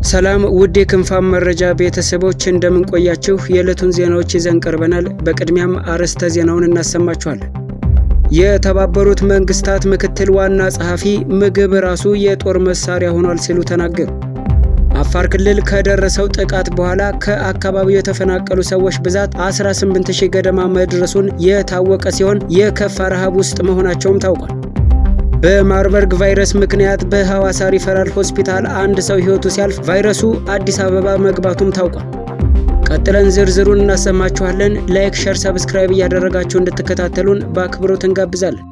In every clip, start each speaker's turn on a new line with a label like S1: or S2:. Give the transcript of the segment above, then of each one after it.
S1: ሰላም ውድ የክንፋም መረጃ ቤተሰቦች እንደምን ቆያችሁ? የዕለቱን ዜናዎች ይዘን ቀርበናል። በቅድሚያም አርዕስተ ዜናውን እናሰማችኋለን። የተባበሩት መንግስታት ምክትል ዋና ጸሐፊ ምግብ ራሱ የጦር መሳሪያ ሆኗል ሲሉ ተናገሩ። አፋር ክልል ከደረሰው ጥቃት በኋላ ከአካባቢው የተፈናቀሉ ሰዎች ብዛት 18000 ገደማ መድረሱን የታወቀ ሲሆን የከፋ ረሃብ ውስጥ መሆናቸውም ታውቋል። በማርበርግ ቫይረስ ምክንያት በሐዋሳ ሪፈራል ሆስፒታል አንድ ሰው ህይወቱ ሲያልፍ ቫይረሱ አዲስ አበባ መግባቱም ታውቋል። ቀጥለን ዝርዝሩን እናሰማችኋለን። ላይክ፣ ሼር፣ ሰብስክራይብ እያደረጋችሁ እንድትከታተሉን በአክብሮት እንጋብዛለን።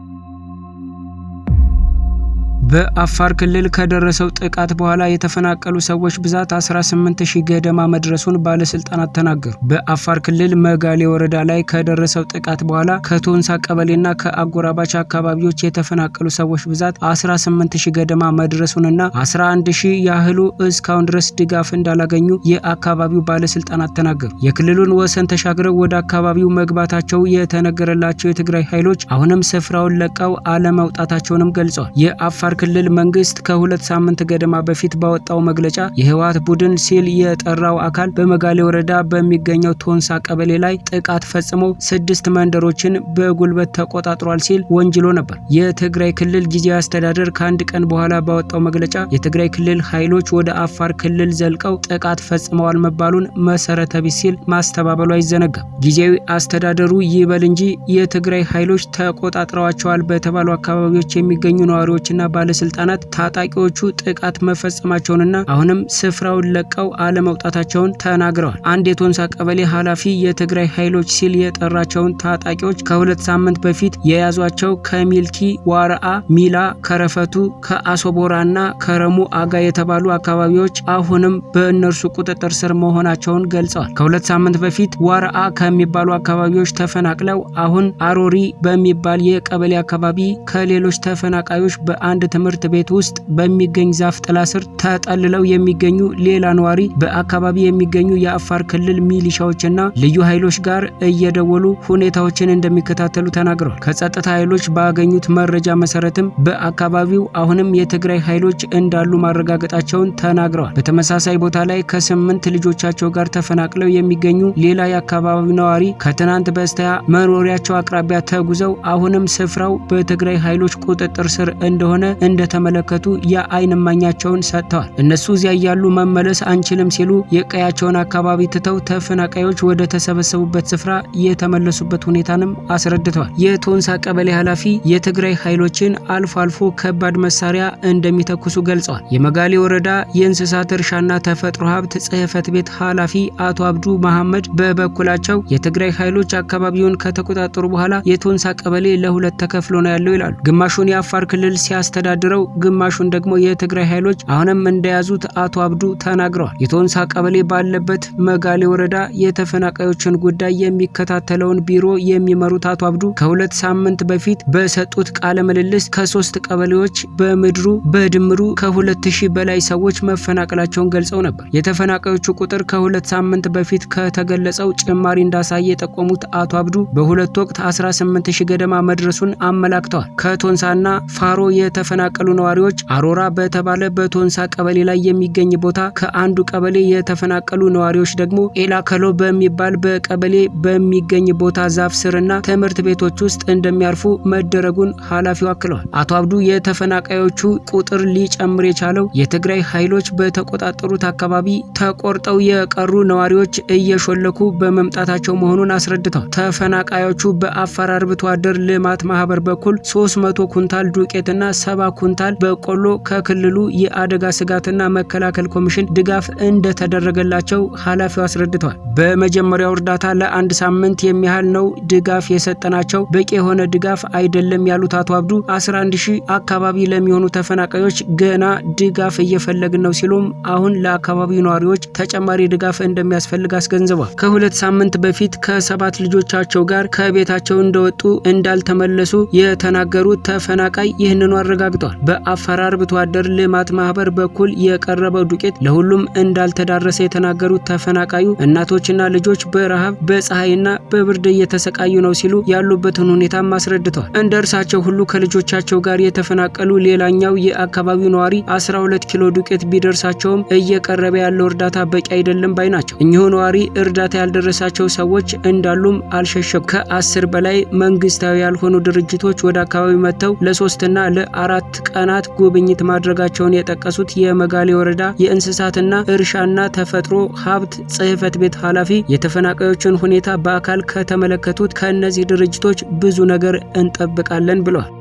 S1: በአፋር ክልል ከደረሰው ጥቃት በኋላ የተፈናቀሉ ሰዎች ብዛት 18000 ገደማ መድረሱን ባለስልጣናት ተናገሩ። በአፋር ክልል መጋሌ ወረዳ ላይ ከደረሰው ጥቃት በኋላ ከቶንሳ ቀበሌና ከአጎራባች አካባቢዎች የተፈናቀሉ ሰዎች ብዛት 18000 ገደማ መድረሱንና 11000 ያህሉ እስካሁን ድረስ ድጋፍ እንዳላገኙ የአካባቢው ባለስልጣናት ተናገሩ። የክልሉን ወሰን ተሻግረው ወደ አካባቢው መግባታቸው የተነገረላቸው የትግራይ ኃይሎች አሁንም ስፍራውን ለቀው አለመውጣታቸውንም ገልጸዋል። የአፋር ክልል መንግስት ከሁለት ሳምንት ገደማ በፊት ባወጣው መግለጫ የህወሓት ቡድን ሲል የጠራው አካል በመጋሌ ወረዳ በሚገኘው ቶንሳ ቀበሌ ላይ ጥቃት ፈጽሞ 6 መንደሮችን በጉልበት ተቆጣጥሯል ሲል ወንጅሎ ነበር። የትግራይ ክልል ጊዜያዊ አስተዳደር ከአንድ ቀን በኋላ ባወጣው መግለጫ የትግራይ ክልል ኃይሎች ወደ አፋር ክልል ዘልቀው ጥቃት ፈጽመዋል መባሉን መሰረተ ቢስ ሲል ማስተባበሉ አይዘነጋም። ጊዜያዊ አስተዳደሩ ይበል እንጂ የትግራይ ኃይሎች ተቆጣጥረዋቸዋል በተባሉ አካባቢዎች የሚገኙ ነዋሪዎችና ባለስልጣናት ታጣቂዎቹ ጥቃት መፈጸማቸውንና አሁንም ስፍራውን ለቀው አለመውጣታቸውን ተናግረዋል። አንድ የቶንሳ ቀበሌ ኃላፊ የትግራይ ኃይሎች ሲል የጠራቸውን ታጣቂዎች ከሁለት ሳምንት በፊት የያዟቸው ከሚልኪ ዋረአ፣ ሚላ፣ ከረፈቱ፣ ከአሶቦራና ከረሙ አጋ የተባሉ አካባቢዎች አሁንም በእነርሱ ቁጥጥር ስር መሆናቸውን ገልጸዋል። ከሁለት ሳምንት በፊት ዋረአ ከሚባሉ አካባቢዎች ተፈናቅለው አሁን አሮሪ በሚባል የቀበሌ አካባቢ ከሌሎች ተፈናቃዮች በአንድ ትምህርት ቤት ውስጥ በሚገኝ ዛፍ ጥላ ስር ተጠልለው የሚገኙ ሌላ ነዋሪ በአካባቢ የሚገኙ የአፋር ክልል ሚሊሻዎችና ልዩ ኃይሎች ጋር እየደወሉ ሁኔታዎችን እንደሚከታተሉ ተናግረዋል። ከጸጥታ ኃይሎች ባገኙት መረጃ መሰረትም በአካባቢው አሁንም የትግራይ ኃይሎች እንዳሉ ማረጋገጣቸውን ተናግረዋል። በተመሳሳይ ቦታ ላይ ከ8 ልጆቻቸው ጋር ተፈናቅለው የሚገኙ ሌላ የአካባቢው ነዋሪ ከትናንት በስቲያ መኖሪያቸው አቅራቢያ ተጉዘው አሁንም ስፍራው በትግራይ ኃይሎች ቁጥጥር ስር እንደሆነ እንደተመለከቱ የአይን እማኛቸውን ሰጥተዋል። እነሱ እዚያ ያሉ መመለስ አንችልም ሲሉ የቀያቸውን አካባቢ ትተው ተፈናቃዮች ወደ ተሰበሰቡበት ስፍራ የተመለሱበት ሁኔታንም አስረድተዋል። የቶንሳ ቀበሌ ኃላፊ የትግራይ ኃይሎችን አልፎ አልፎ ከባድ መሳሪያ እንደሚተኩሱ ገልጸዋል። የመጋሌ ወረዳ የእንስሳት እርሻና ተፈጥሮ ሀብት ጽሕፈት ቤት ኃላፊ አቶ አብዱ መሐመድ በበኩላቸው የትግራይ ኃይሎች አካባቢውን ከተቆጣጠሩ በኋላ የቶንሳ ቀበሌ ለሁለት ተከፍሎ ነው ያለው ይላሉ። ግማሹን የአፋር ክልል ሲያስተዳድረው ግማሹን ደግሞ የትግራይ ኃይሎች አሁንም እንደያዙት አቶ አብዱ ተናግረዋል። የቶንሳ ቀበሌ ባለበት መጋሌ ወረዳ የተፈናቃዮችን ጉዳይ የሚከታተለውን ቢሮ የሚመሩት አቶ አብዱ ከሁለት ሳምንት በፊት በሰጡት ቃለ ምልልስ ከ3 ቀበሌዎች በምድሩ በድምሩ ከ2000 በላይ ሰዎች መፈናቀላቸውን ገልጸው ነበር። የተፈናቃዮቹ ቁጥር ከሁለት ሳምንት በፊት ከተገለጸው ጭማሪ እንዳሳየ የጠቆሙት አቶ አብዱ በሁለት ወቅት 18000 ገደማ መድረሱን አመላክተዋል። ከቶንሳና ፋሮ የተፈናቀሉ ነዋሪዎች አሮራ በተባለ በቶንሳ ቀበሌ ላይ የሚገኝ ቦታ ከአንዱ ቀበሌ የተፈናቀሉ ነዋሪዎች ደግሞ ኤላከሎ በሚባል በቀበሌ በሚገኝ ቦታ ዛፍ ስርና ትምህርት ቤቶች ውስጥ እንደሚያርፉ መደረጉን ኃላፊው አክለዋል። አቶ አብዱ የተፈናቃዮቹ ቁጥር ሊጨምር የቻለው የትግራይ ኃይሎች በተቆጣጠሩት አካባቢ ተቆርጠው የቀሩ ነዋሪዎች እየሾለኩ በመምጣታቸው መሆኑን አስረድተዋል። ተፈናቃዮቹ በአፋር አርብቶ አደር ልማት ማህበር በኩል 300 ኩንታል ዱቄትና 70 ኩንታል በቆሎ ከክልሉ የአደጋ ስጋትና መከላከል ኮሚሽን ድጋፍ እንደተደረገላቸው ኃላፊው አስረድተዋል። በመጀመሪያው እርዳታ ለአንድ ሳምንት የሚያህል ነው ድጋፍ የሰጠናቸው፣ በቂ የሆነ ድጋፍ አይደለም ያሉት አቶ አብዱ 11000 አካባቢ ለሚሆኑ ተፈናቃዮች ገና ድጋፍ እየፈለግን ነው ሲሉም አሁን ለአካባቢው ነዋሪዎች ተጨማሪ ድጋፍ እንደሚያስፈልግ አስገንዝበዋል። ከሁለት ሳምንት በፊት ከ7 ልጆቻቸው ጋር ከቤታቸው እንደወጡ እንዳልተመለሱ የተናገሩት ተፈናቃይ ይህንኑ አረጋግጠዋል። አመልክተዋል። በአፋር አርብቶ አደር ልማት ማህበር በኩል የቀረበው ዱቄት ለሁሉም እንዳልተዳረሰ የተናገሩት ተፈናቃዩ እናቶችና ልጆች በረሃብ በፀሐይና በብርድ እየተሰቃዩ ነው ሲሉ ያሉበትን ሁኔታ አስረድተዋል። እንደ እርሳቸው ሁሉ ከልጆቻቸው ጋር የተፈናቀሉ ሌላኛው የአካባቢው ነዋሪ 12 ኪሎ ዱቄት ቢደርሳቸውም እየቀረበ ያለው እርዳታ በቂ አይደለም ባይ ናቸው። እኚሁ ነዋሪ እርዳታ ያልደረሳቸው ሰዎች እንዳሉም አልሸሸጉም። ከ10 በላይ መንግስታዊ ያልሆኑ ድርጅቶች ወደ አካባቢው መጥተው ለ3 እና ለ4 ቀናት ጉብኝት ማድረጋቸውን የጠቀሱት የመጋሌ ወረዳ የእንስሳትና እርሻና ተፈጥሮ ሀብት ጽሕፈት ቤት ኃላፊ የተፈናቃዮችን ሁኔታ በአካል ከተመለከቱት ከእነዚህ ድርጅቶች ብዙ ነገር እንጠብቃለን ብለዋል።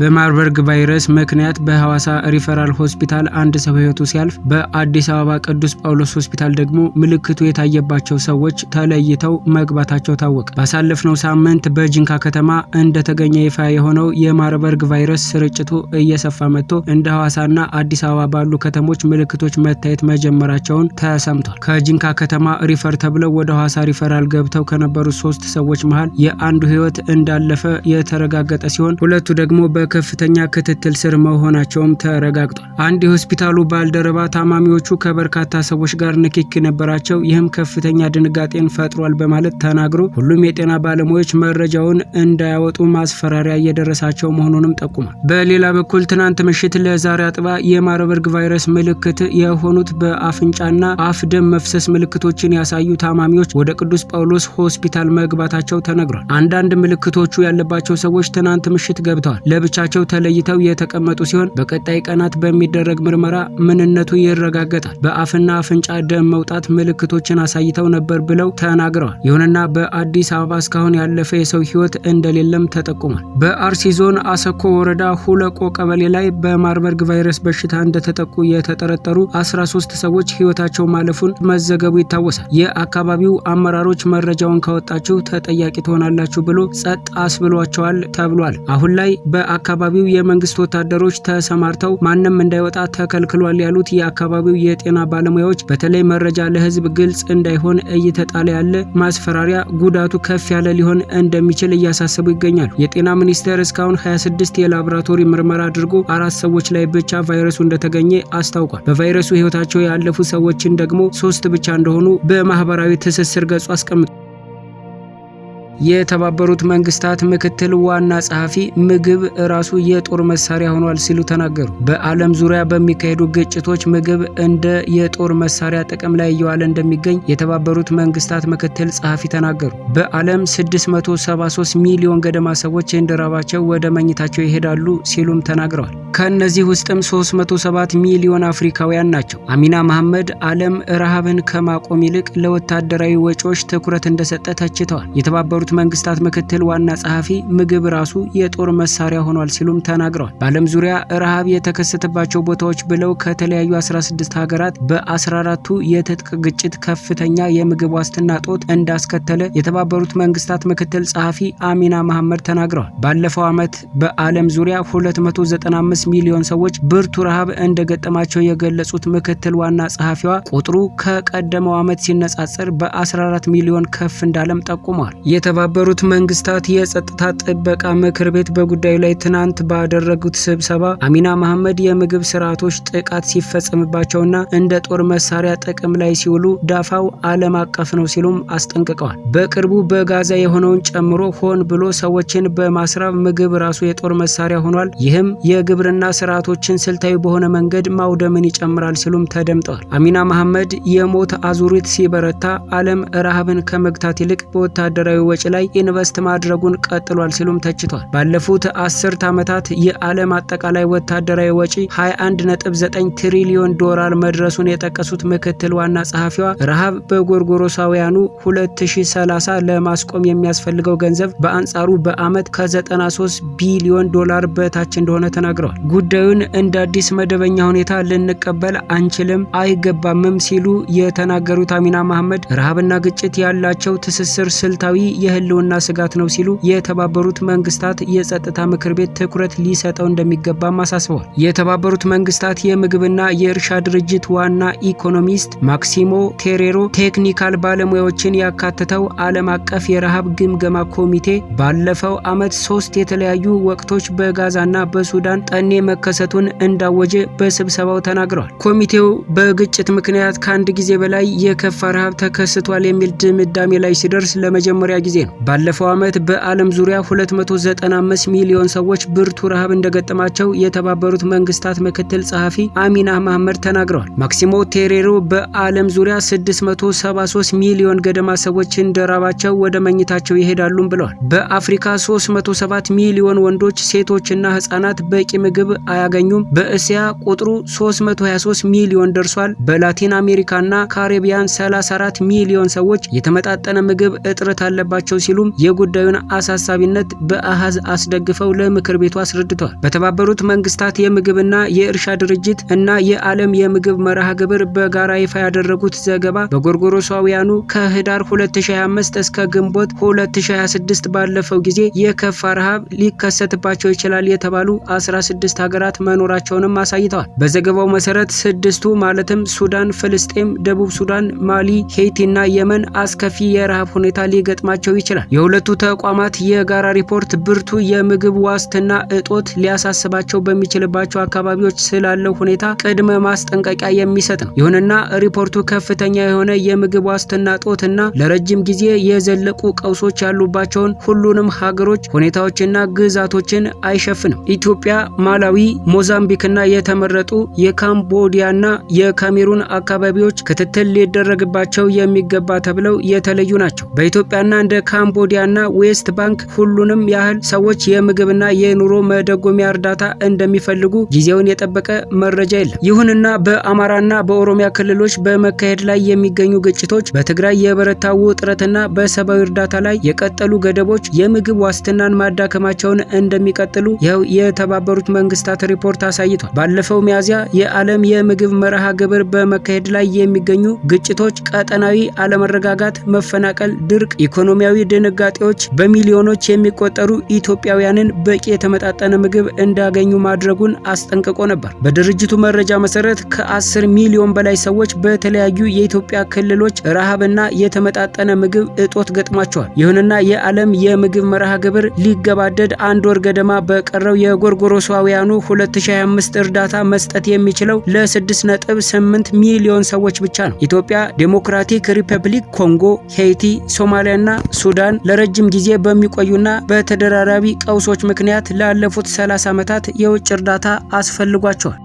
S1: በማርበርግ ቫይረስ ምክንያት በሐዋሳ ሪፈራል ሆስፒታል አንድ ሰው ህይወቱ ሲያልፍ በአዲስ አበባ ቅዱስ ጳውሎስ ሆስፒታል ደግሞ ምልክቱ የታየባቸው ሰዎች ተለይተው መግባታቸው ታወቀ። ባሳለፍነው ሳምንት በጂንካ ከተማ እንደተገኘ ይፋ የሆነው የማርበርግ ቫይረስ ስርጭቱ እየሰፋ መጥቶ እንደ ሐዋሳና አዲስ አበባ ባሉ ከተሞች ምልክቶች መታየት መጀመራቸውን ተሰምቷል። ከጂንካ ከተማ ሪፈር ተብለው ወደ ሐዋሳ ሪፈራል ገብተው ከነበሩ 3 ሰዎች መሃል የአንዱ ህይወት እንዳለፈ የተረጋገጠ ሲሆን ሁለቱ ደግሞ በከፍተኛ ክትትል ስር መሆናቸውም ተረጋግጧል። አንድ የሆስፒታሉ ባልደረባ ታማሚዎቹ ከበርካታ ሰዎች ጋር ንክኪ ነበራቸው፣ ይህም ከፍተኛ ድንጋጤን ፈጥሯል በማለት ተናግሮ ሁሉም የጤና ባለሙያዎች መረጃውን እንዳያወጡ ማስፈራሪያ እየደረሳቸው መሆኑንም ጠቁሟል። በሌላ በኩል ትናንት ምሽት ለዛሬ አጥባ የማርበርግ ቫይረስ ምልክት የሆኑት በአፍንጫና አፍ ደም መፍሰስ ምልክቶችን ያሳዩ ታማሚዎች ወደ ቅዱስ ጳውሎስ ሆስፒታል መግባታቸው ተነግሯል። አንዳንድ ምልክቶቹ ያለባቸው ሰዎች ትናንት ምሽት ገብተዋል። ብቻቸው ተለይተው የተቀመጡ ሲሆን በቀጣይ ቀናት በሚደረግ ምርመራ ምንነቱ ይረጋገጣል። በአፍና አፍንጫ ደም መውጣት ምልክቶችን አሳይተው ነበር ብለው ተናግረዋል። ይሁንና በአዲስ አበባ እስካሁን ያለፈ የሰው ሕይወት እንደሌለም ተጠቁሟል። በአርሲ ዞን አሰኮ ወረዳ ሁለቆ ቀበሌ ላይ በማርበርግ ቫይረስ በሽታ እንደተጠቁ የተጠረጠሩ 13 ሰዎች ሕይወታቸው ማለፉን መዘገቡ ይታወሳል። የአካባቢው አመራሮች መረጃውን ካወጣችሁ ተጠያቂ ትሆናላችሁ ብሎ ጸጥ አስብሏቸዋል ተብሏል። አሁን ላይ በአካባቢው የመንግስት ወታደሮች ተሰማርተው ማንም እንዳይወጣ ተከልክሏል ያሉት የአካባቢው የጤና ባለሙያዎች በተለይ መረጃ ለህዝብ ግልጽ እንዳይሆን እየተጣለ ያለ ማስፈራሪያ ጉዳቱ ከፍ ያለ ሊሆን እንደሚችል እያሳሰቡ ይገኛሉ። የጤና ሚኒስቴር እስካሁን 26 የላቦራቶሪ ምርመራ አድርጎ 4 ሰዎች ላይ ብቻ ቫይረሱ እንደተገኘ አስታውቋል። በቫይረሱ ህይወታቸው ያለፉ ሰዎችን ደግሞ 3 ብቻ እንደሆኑ በማህበራዊ ትስስር ገጹ አስቀምጧል። የተባበሩት መንግስታት ምክትል ዋና ጸሐፊ ምግብ ራሱ የጦር መሳሪያ ሆኗል ሲሉ ተናገሩ። በዓለም ዙሪያ በሚካሄዱ ግጭቶች ምግብ እንደ የጦር መሳሪያ ጥቅም ላይ እየዋለ እንደሚገኝ የተባበሩት መንግስታት ምክትል ጸሐፊ ተናገሩ። በዓለም 673 ሚሊዮን ገደማ ሰዎች እንደራባቸው ወደ መኝታቸው ይሄዳሉ ሲሉም ተናግረዋል። ከነዚህ ውስጥም 307 ሚሊዮን አፍሪካውያን ናቸው። አሚና መሐመድ ዓለም ረሃብን ከማቆም ይልቅ ለወታደራዊ ወጪዎች ትኩረት እንደሰጠ ተችተዋል። የተባበሩት መንግስታት ምክትል ዋና ጸሐፊ ምግብ ራሱ የጦር መሳሪያ ሆኗል ሲሉም ተናግረዋል። በዓለም ዙሪያ ረሃብ የተከሰተባቸው ቦታዎች ብለው ከተለያዩ 16 ሀገራት በ14ቱ የትጥቅ ግጭት ከፍተኛ የምግብ ዋስትና ጦት እንዳስከተለ የተባበሩት መንግስታት ምክትል ጸሐፊ አሚና መሐመድ ተናግረዋል። ባለፈው ዓመት በዓለም ዙሪያ 295 ሚሊዮን ሰዎች ብርቱ ረሃብ እንደገጠማቸው የገለጹት ምክትል ዋና ጸሐፊዋ ቁጥሩ ከቀደመው ዓመት ሲነጻጸር በ14 ሚሊዮን ከፍ እንዳለም ጠቁመዋል። የተባበሩት መንግስታት የጸጥታ ጥበቃ ምክር ቤት በጉዳዩ ላይ ትናንት ባደረጉት ስብሰባ አሚና መሐመድ የምግብ ስርዓቶች ጥቃት ሲፈጸምባቸውና እንደ ጦር መሳሪያ ጥቅም ላይ ሲውሉ ዳፋው ዓለም አቀፍ ነው ሲሉም አስጠንቅቀዋል። በቅርቡ በጋዛ የሆነውን ጨምሮ ሆን ብሎ ሰዎችን በማስራብ ምግብ ራሱ የጦር መሳሪያ ሆኗል። ይህም የግብርና ስርዓቶችን ስልታዊ በሆነ መንገድ ማውደምን ይጨምራል ሲሉም ተደምጠዋል። አሚና መሐመድ የሞት አዙሪት ሲበረታ ዓለም ረሃብን ከመግታት ይልቅ በወታደራዊ ወጪ ላይ ኢንቨስት ማድረጉን ቀጥሏል ሲሉም ተችቷል። ባለፉት 10 ዓመታት የዓለም አጠቃላይ ወታደራዊ ወጪ 21.9 ትሪሊዮን ዶላር መድረሱን የጠቀሱት ምክትል ዋና ጸሐፊዋ ረሃብ በጎርጎሮሳውያኑ 2030 ለማስቆም የሚያስፈልገው ገንዘብ በአንጻሩ በዓመት ከ93 ቢሊዮን ዶላር በታች እንደሆነ ተናግረዋል። ጉዳዩን እንደ አዲስ መደበኛ ሁኔታ ልንቀበል አንችልም አይገባምም ሲሉ የተናገሩት አሚና መሐመድ ረሃብና ግጭት ያላቸው ትስስር ስልታዊ የህልውና ስጋት ነው ሲሉ የተባበሩት መንግስታት የጸጥታ ምክር ቤት ትኩረት ሊሰጠው እንደሚገባም አሳስበዋል። የተባበሩት መንግስታት የምግብና የእርሻ ድርጅት ዋና ኢኮኖሚስት ማክሲሞ ቴሬሮ ቴክኒካል ባለሙያዎችን ያካተተው ዓለም አቀፍ የረሃብ ግምገማ ኮሚቴ ባለፈው ዓመት 3 የተለያዩ ወቅቶች በጋዛና በሱዳን ጠኔ መከሰቱን እንዳወጀ በስብሰባው ተናግረዋል። ኮሚቴው በግጭት ምክንያት ከአንድ ጊዜ በላይ የከፋ ረሃብ ተከስቷል የሚል ድምዳሜ ላይ ሲደርስ ለመጀመሪያ ጊዜ ነው። ባለፈው ዓመት በዓለም ዙሪያ 295 ሚሊዮን ሰዎች ብርቱ ረሃብ እንደገጠማቸው የተባበሩት መንግስታት ምክትል ጸሐፊ አሚና መሐመድ ተናግረዋል። ማክሲሞ ቴሬሮ በዓለም ዙሪያ 673 ሚሊዮን ገደማ ሰዎች እንደራባቸው ወደ መኝታቸው ይሄዳሉም ብለዋል። በአፍሪካ 307 ሚሊዮን ወንዶች፣ ሴቶችና ህጻናት በቂ ምግብ አያገኙም። በእስያ ቁጥሩ 323 ሚሊዮን ደርሷል። በላቲን አሜሪካና ካሪቢያን 34 ሚሊዮን ሰዎች የተመጣጠነ ምግብ እጥረት አለባቸው ሲሉም የጉዳዩን አሳሳቢነት በአሃዝ አስደግፈው ለምክር ቤቱ አስረድተዋል። በተባበሩት መንግስታት የምግብና የእርሻ ድርጅት እና የዓለም የምግብ መርሃ ግብር በጋራ ይፋ ያደረጉት ዘገባ በጎርጎሮሳውያኑ ከህዳር 2025 እስከ ግንቦት 2026 ባለፈው ጊዜ የከፋ ረሃብ ሊከሰትባቸው ይችላል የተባሉ 16 ሀገራት መኖራቸውንም አሳይተዋል። በዘገባው መሰረት ስድስቱ ማለትም ሱዳን፣ ፍልስጤም፣ ደቡብ ሱዳን፣ ማሊ፣ ሄይቲ እና የመን አስከፊ የረሃብ ሁኔታ ሊገጥማቸው ይችላል። የሁለቱ ተቋማት የጋራ ሪፖርት ብርቱ የምግብ ዋስትና እጦት ሊያሳስባቸው በሚችልባቸው አካባቢዎች ስላለው ሁኔታ ቅድመ ማስጠንቀቂያ የሚሰጥ ነው። ይሁንና ሪፖርቱ ከፍተኛ የሆነ የምግብ ዋስትና እጦትና ለረጅም ጊዜ የዘለቁ ቀውሶች ያሉባቸውን ሁሉንም ሀገሮች ሁኔታዎችና ግዛቶችን አይሸፍንም። ኢትዮጵያ፣ ማላዊ፣ ሞዛምቢክና የተመረጡ የካምቦዲያና የካሜሩን አካባቢዎች ክትትል ሊደረግባቸው የሚገባ ተብለው የተለዩ ናቸው። በኢትዮጵያና እንደ ካምቦዲያና ዌስት ባንክ ሁሉንም ያህል ሰዎች የምግብና የኑሮ መደጎሚያ እርዳታ እንደሚፈልጉ ጊዜውን የጠበቀ መረጃ የለም። ይሁንና በአማራና በኦሮሚያ ክልሎች በመካሄድ ላይ የሚገኙ ግጭቶች፣ በትግራይ የበረታው ውጥረትና በሰብአዊ እርዳታ ላይ የቀጠሉ ገደቦች የምግብ ዋስትናን ማዳከማቸውን እንደሚቀጥሉ ይኸው የተባበሩት መንግስታት ሪፖርት አሳይቷል። ባለፈው ሚያዝያ የዓለም የምግብ መርሃ ግብር በመካሄድ ላይ የሚገኙ ግጭቶች፣ ቀጠናዊ አለመረጋጋት፣ መፈናቀል፣ ድርቅ፣ ኢኮኖሚያዊ ድንጋጤዎች በሚሊዮኖች የሚቆጠሩ ኢትዮጵያውያንን በቂ የተመጣጠነ ምግብ እንዳያገኙ ማድረጉን አስጠንቅቆ ነበር። በድርጅቱ መረጃ መሰረት ከ10 ሚሊዮን በላይ ሰዎች በተለያዩ የኢትዮጵያ ክልሎች ረሃብና የተመጣጠነ ምግብ እጦት ገጥሟቸዋል። ይሁንና የዓለም የምግብ መርሃ ግብር ሊገባደድ 1 ወር ገደማ በቀረው የጎርጎሮሳውያኑ 2025 እርዳታ መስጠት የሚችለው ለ6.8 ሚሊዮን ሰዎች ብቻ ነው። ኢትዮጵያ፣ ዴሞክራቲክ ሪፐብሊክ ኮንጎ፣ ሄይቲ፣ ሶማሊያና ሱዳን ለረጅም ጊዜ በሚቆዩና በተደራራቢ ቀውሶች ምክንያት ላለፉት 30 ዓመታት የውጭ እርዳታ አስፈልጓቸዋል።